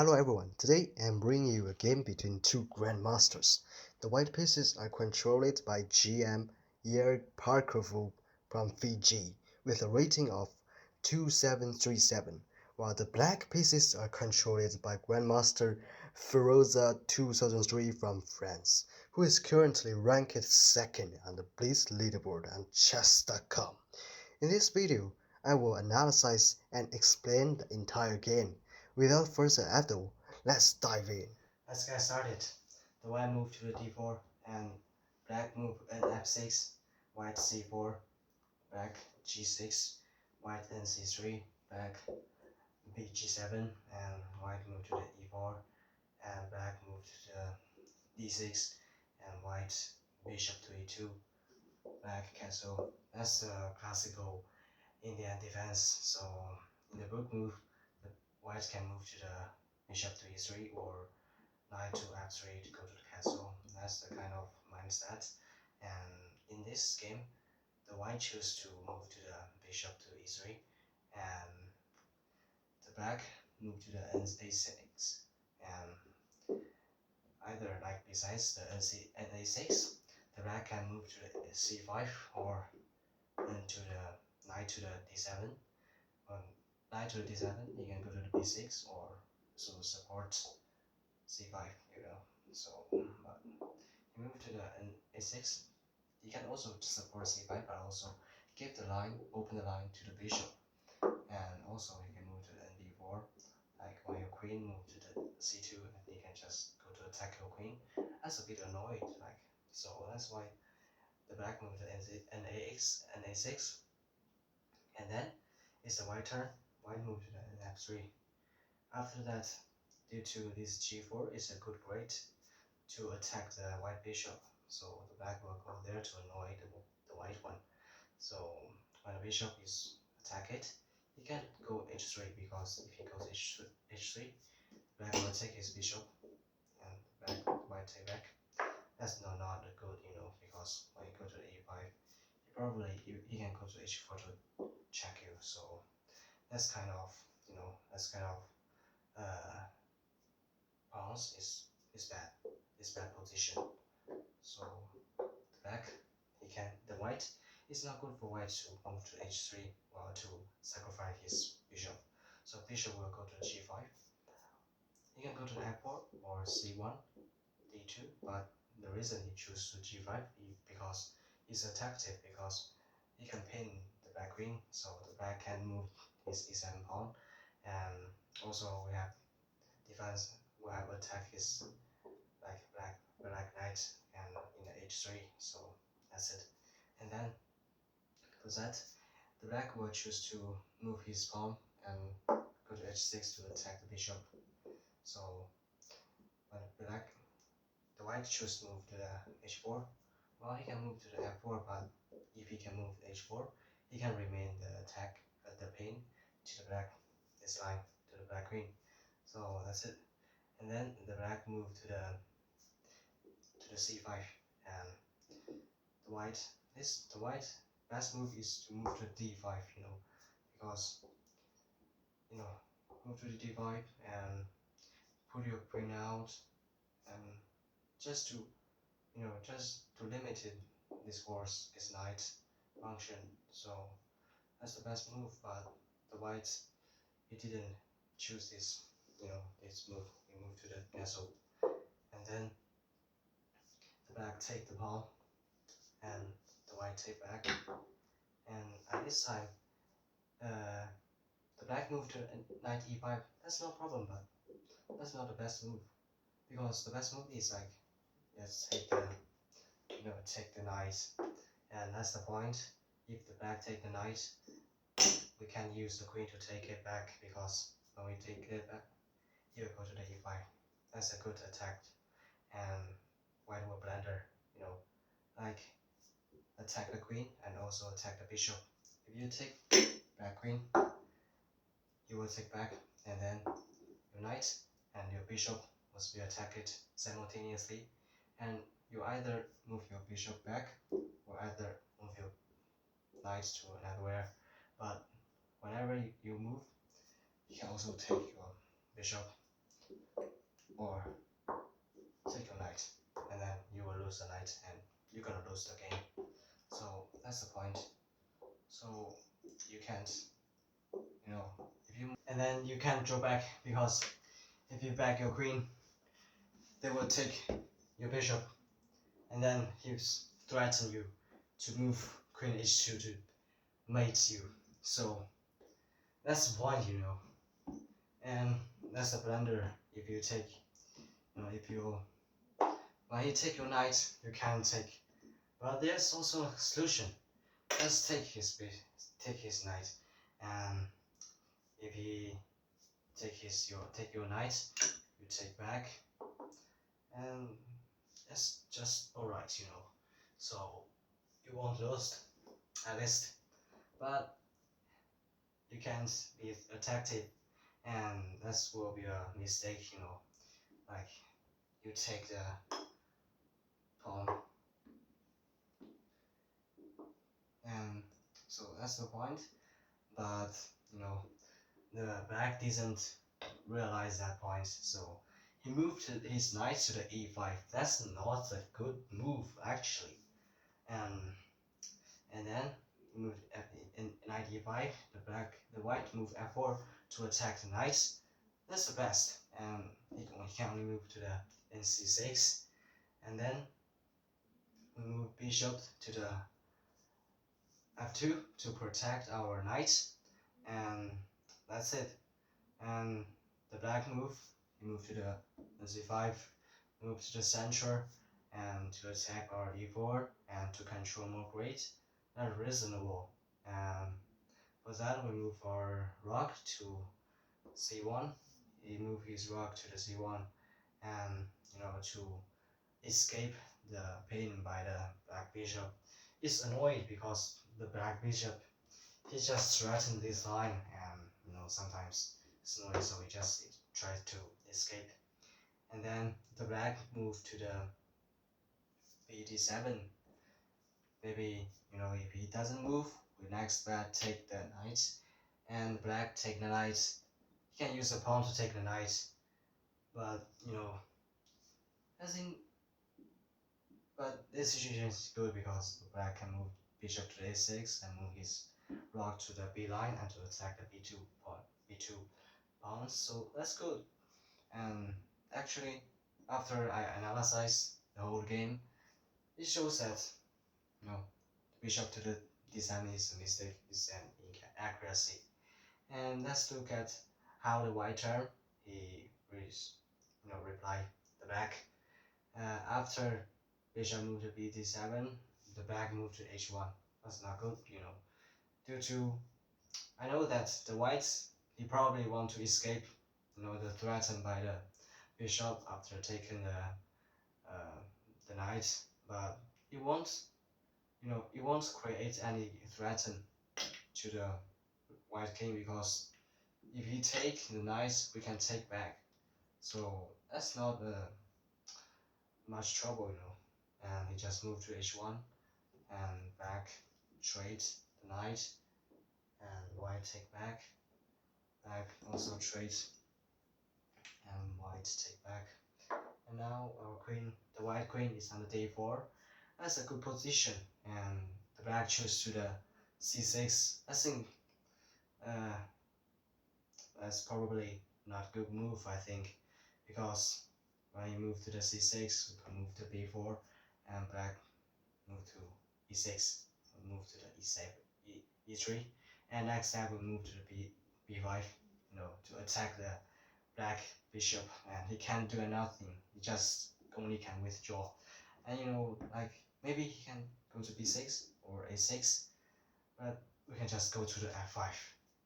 Hello everyone, today I'm bringing you a game between two Grandmasters. The white pieces are controlled by GM Yair Parkhov from Fiji with a rating of 2737, while the black pieces are controlled by Grandmaster Firouzja2003 from France, who is currently ranked second on the Blitz leaderboard on chess.com. In this video, I will analyze and explain the entire game. Without further ado, let's dive in. Let's get started. The white move to the d4 and black move at f6, white c4, black g6, white nc3, black bg7, and white move to the e4, and black move to the d6, and white bishop to e2, black castle. That's the classical Indian defense. So in the book move, the white can move to the bishop to e3 or knight to f3 to go to the castle. That's the kind of mindset. And in this game, the white choose to move to the bishop to e3, and the black move to the a6. And either like besides the a6, the black can move to the c5 or to the knight to the d7. On knight to the d7, you can go to the b6 or so support c5, So you move to the a6. You can also support c5, but also give the line, open the line to the bishop, and also you can move to the d4. Like when your queen move to the c2, and you can just go to attack your queen. That's a bit annoyed, so that's why the black move to an a6, and then it's the white turn. White move to the f3. After that, due to this g4 is a good grade to attack the white bishop, so the black will go there to annoy the white one. So when the bishop is attacked, he can't go h3, because if he goes h3, black will take his bishop and black might take back. That's not good, because when you go to e5, he can go to h4 to check you. So that's kind of pawns is bad. It's bad position. So the white is not good for white to move to h3 or to sacrifice his bishop. So bishop will go to g5. He can go to f4 or c1, d2, but the reason he chooses to g5 is because he's attractive, because he can pin the black queen, so the black can move his e7 pawn, and also we have defense. We have attack his black knight and in the h3. So that's it. And then for that, the black will choose to move his pawn and go to h6 to attack the bishop. So when the white choose to move to the h4, well, he can move to the f4, but if he can move to h4, he can remain the attack at the pin to the black, this line to the black queen. So that's it. And then the black move to the c5, and the white best move is to move to d5, because move to the d5 and put your queen out, and just to limit this horse, this knight function. So that's the best move, but the white, he didn't choose this this move. He moved to the castle, and then the black take the pawn and the white take back, and at this time the black moved to knight e5. That's no problem, but that's not the best move, because the best move is like, let's take the knight, and that's the point. If the black take the knight, we can use the queen to take it back, because when we take it back, he will go to the e5. That's a good attack, and white will blunder, like attack the queen and also attack the bishop. If you take black queen, you will take back, and then your knight and your bishop must be attacked simultaneously, and you either move your bishop back or either move your knight to another. But whenever you move, you can also take your bishop or take your knight, and then you will lose the knight and you're gonna lose the game. So that's the point. So you can't, you know, if you and then you can't draw back, because if you back your queen, they will take your bishop, and then he threaten you to move queen h2 to mate you. So that's the point, and that's the blunder. If you take, when you take your knight, you can take, but there's also a solution. Let's take his knight, and if he take your knight, you take back, and that's just alright, So you won't lose, at least, but you can't be attactive, and that will be a mistake, like you take the pawn, and so that's the point. But the black didn't realize that point, so he moved his knight to the e5. That's not a good move, actually. And then he moved in knight e5. The white moved f4 to attack the knight. That's the best, and he can only move to the nc6, and then we move bishop to the f2 to protect our knight, and that's it. And the black move, he moved to the c5, move to the center, and to attack our e4 and to control more grid. That's reasonable. And for that, we move our rook to c1. He moved his rook to the c1, and to escape the pain by the black bishop. It's annoying because the black bishop, he just threatened this line, and sometimes it's annoying, so he just tries to escape. And then the black moved to the bd7. Maybe if he doesn't move, we next black take the knight, and black take the knight. He can use a pawn to take the knight, but I think, but this situation is good because black can move bishop to a6 and move his rook to the b line and to attack the b2 pawns. So that's good. And actually, after I analyze the whole game, it shows that bishop to the d7 is a mistake, is an inaccuracy. And let's look at how the white turn he reply the back. After bishop moved to bd7, the black moved to h1. That's not good, due to, I know that the whites, he probably want to escape, the threatened by the bishop after taking the knight, but he won't, he won't create any threat to the white king, because if he take the knight, we can take back. So that's not much trouble, And he just moved to h1, and back trade the knight, and white take back. Back also trade, and white take back. And now our queen, the white queen, is on the d4. That's a good position, and the black chose to the c6. I think that's probably not good move, I think, because when you move to the c6, we can move to b4, and black move to e6, move to the e7, e3, and next time we move to the b5, to attack the black bishop, and he can't do nothing. He just only can withdraw, and like maybe he can go to b6 or a6, but we can just go to the f5.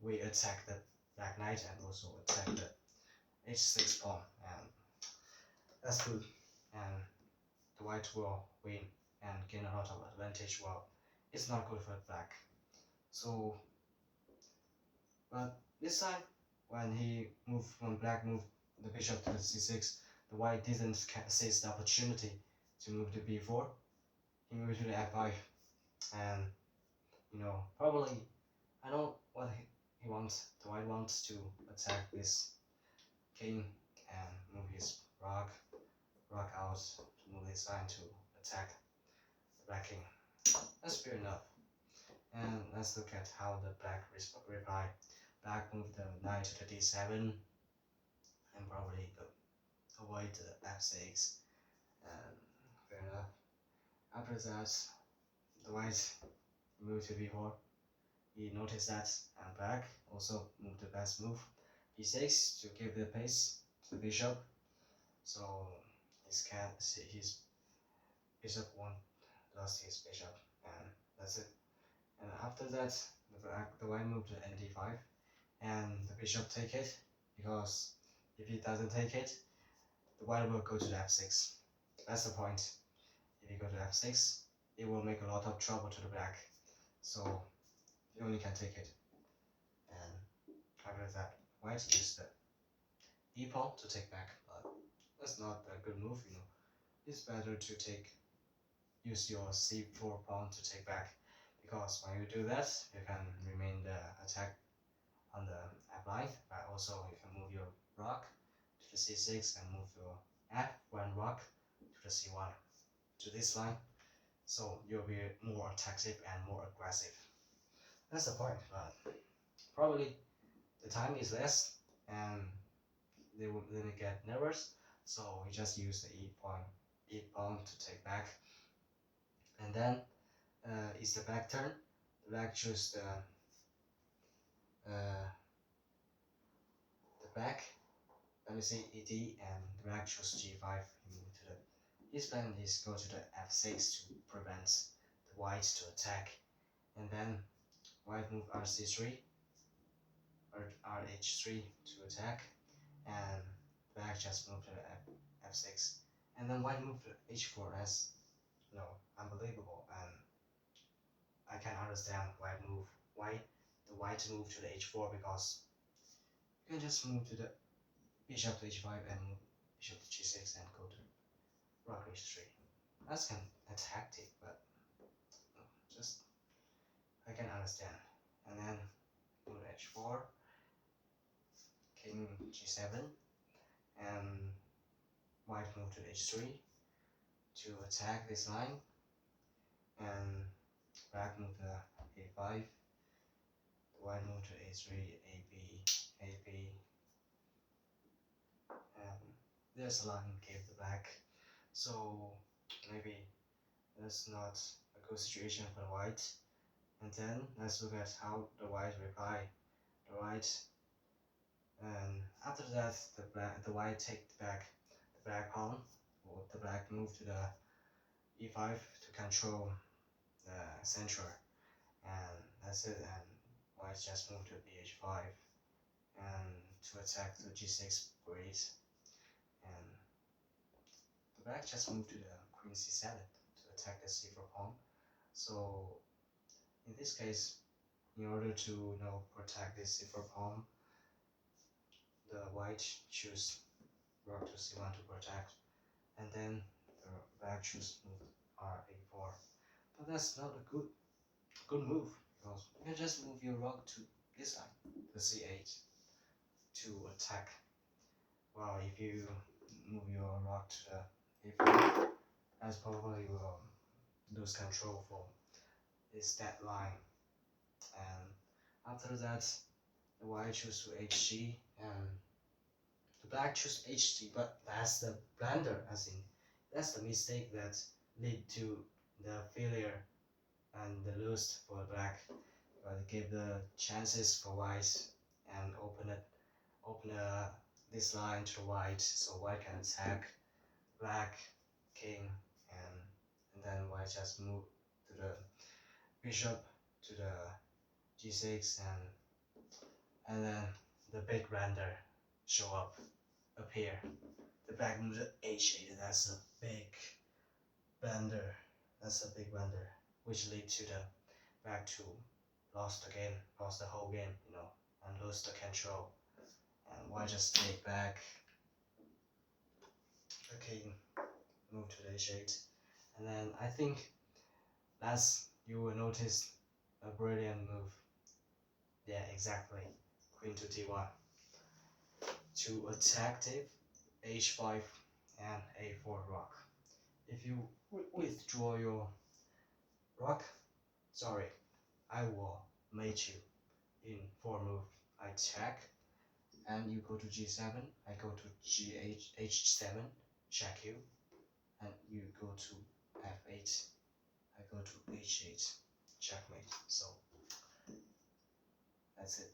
We attack the black knight and also attack the h6 pawn, and that's good. And the white will win and gain a lot of advantage. Well, it's not good for black. So, but this time, when black moved the bishop to the c6, the white didn't seize the opportunity to move to b4. He moved to the f5, and probably, I know what he wants. The white wants to attack this king and move his rook about to move this line to attack the black king. That's fair enough. And let's look at how the black reply. Black moved the knight to the d7 and probably avoid the f6. And fair enough. After that, the white moved to b4. He noticed that, and black also moved the best move, b6, to give the pace to the bishop. So his bishop won't lost his bishop, and that's it. And after that, the white moved to nd5, and the bishop take it, because if he doesn't take it, the white will go to the f6. That's the point. If you go to f6, it will make a lot of trouble to the black. So you only can take it. And after that, white used the e pawn to take back, but that's not a good move, you know. It's better to use your c4 pawn to take back, because when you do that, you can remain the attack on the f line, but also you can move your rook to the c6 and move your f1 rook to the c1 to this line, so you'll be more attactive and more aggressive. That's the point, but probably the time is less and they will get nervous, so we just use the e pawn to take back. And then it's the black turn. The black choose the back. Let me see, ed, and the black choose g5. Move to the, his plan is go to the f6 to prevent the white to attack, and then white move rc3 or rh3 to attack, and black just move to the f6, and then white move to h4. As you know, unbelievable, and I can understand why the white move to the h4, because you can just move to the bishop to h5 and move bishop to g6 and go to rook h3. That's kind of tactic, but just I can understand. And then move to h4, king g7, and white move to h3 to attack this line, and black move to a5, white move to a3, ab, and there's a line give the black. So maybe that's not a good situation for the white. And then let's look at how the white reply. The white, and after that, the white take back the black pawn, or the black move to the e5 to control the center, and that's it. And white just move to bh5 and to attack the g6 grid, and the black just moved to the queen c7 to attack the c4 pawn. So in this case, in order to protect this c4 pawn, the white choose rook to c1 to protect, and then the black choose move r8-4. But that's not a good move, because you can just move your rook to this side, the c8, to attack. Well, if you move your rook to the a4, that's probably will lose control for this dead line. And after that, the white choose to hg, and the black choose hg, but that's the blunder, as in that's the mistake that lead to the failure and the lose for black. But give the chances for white and open this line to white, so white can attack black king, and then white just move to the bishop to the g6, and then the big blunder appear. The black move to h8. That's a big blunder. Which lead to the black to lost the whole game, and lose the control. And white just take back the king, move to the h8, and then I think last you will notice a brilliant move. Yeah, exactly. Queen to d1 to attack h5 and a4 rock. If you withdraw your rock, sorry, I will mate you in 4 move. I check, and you go to g7, I go to h7, check you, and you go to f8, I go to h8, checkmate. So that's it.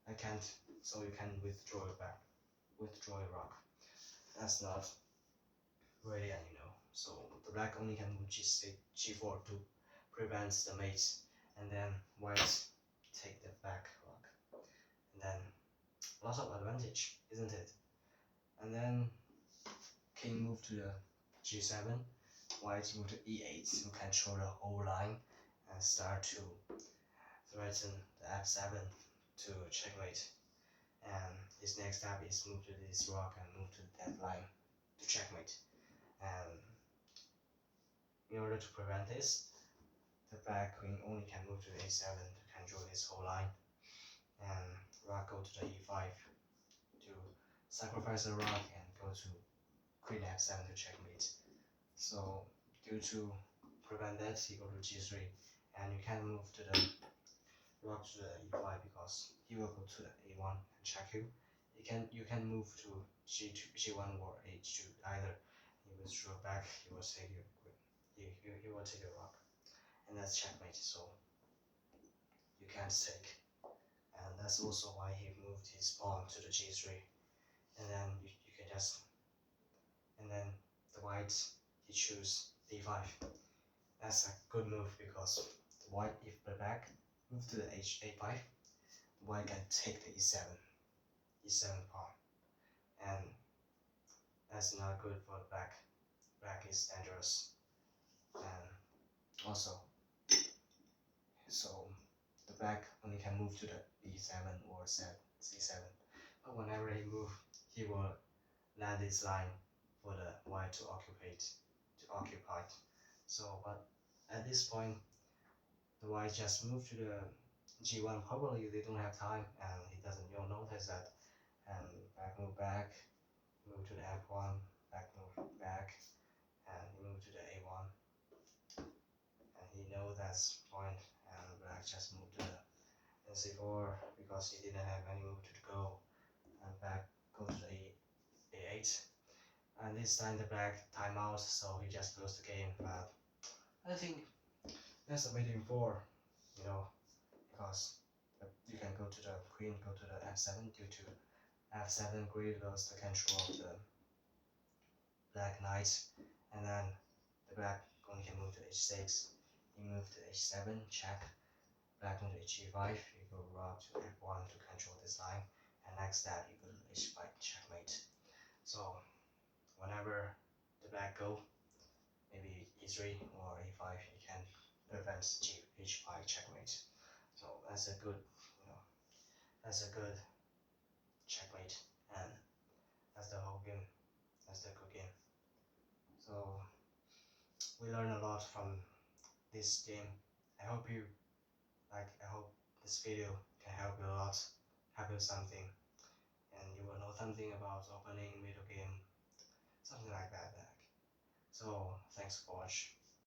I can't, so you can withdraw it back, withdraw your rock. That's not really, so the black only can move g6, g4 to prevent the mate, and then white take the back rock, and then lots of advantage, isn't it? And then king move to the g7, white move to e8 to control the whole line and start to threaten the f7 to checkmate. And his next step is move to this rock and move to the dead line to checkmate. And in order to prevent this, the black queen only can move to a7 to control this whole line, and rock go to the e5 to sacrifice the rock and go to queen f7 to checkmate. So due to prevent that, he go to g3, and you can move to the rock to the e5 because he will go to the a1 and check you. You can move to g2, g1 or h2 either. He will draw back. He will take your queen. He will take your rock, and that's checkmate. So you can't take, and that's also why he moved his pawn to the g3, and then you can just, and then the white he choose d5. That's a good move because the white, if the black move to the a5, white can take the e7 pawn, and that's not good for the black. Black is dangerous, and also, so the black only can move to the b7 or c7, but whenever he move, he will land this line for the white to occupy. So, but at this point, the white just move to the g1. Probably they don't have time, and he doesn't notice that. And back, move to the f1, move back, and he move to the a1. And he know that's point, and black just moved to the c4 because he didn't have any move to go, and back go to the a8. And this time the black timeout, so he just lost the game. But I think that's a waiting for, because you can go to the queen, go to the f7 due to f7 queen lost the control of the black knight, and then the black only can move to h6. He moved to h7, check. Black move to h5. You go rook to f1 to control this line, and next step you go to h5 checkmate. So whenever the black go, maybe e3 or e5, you can prevent h5 checkmate. So that's a good, checkmate, and that's the whole game. That's the good game. So we learn a lot from this game. I hope this video can help you a lot, help you something, and you will know something about opening, middle game, something like that. So thanks for watching.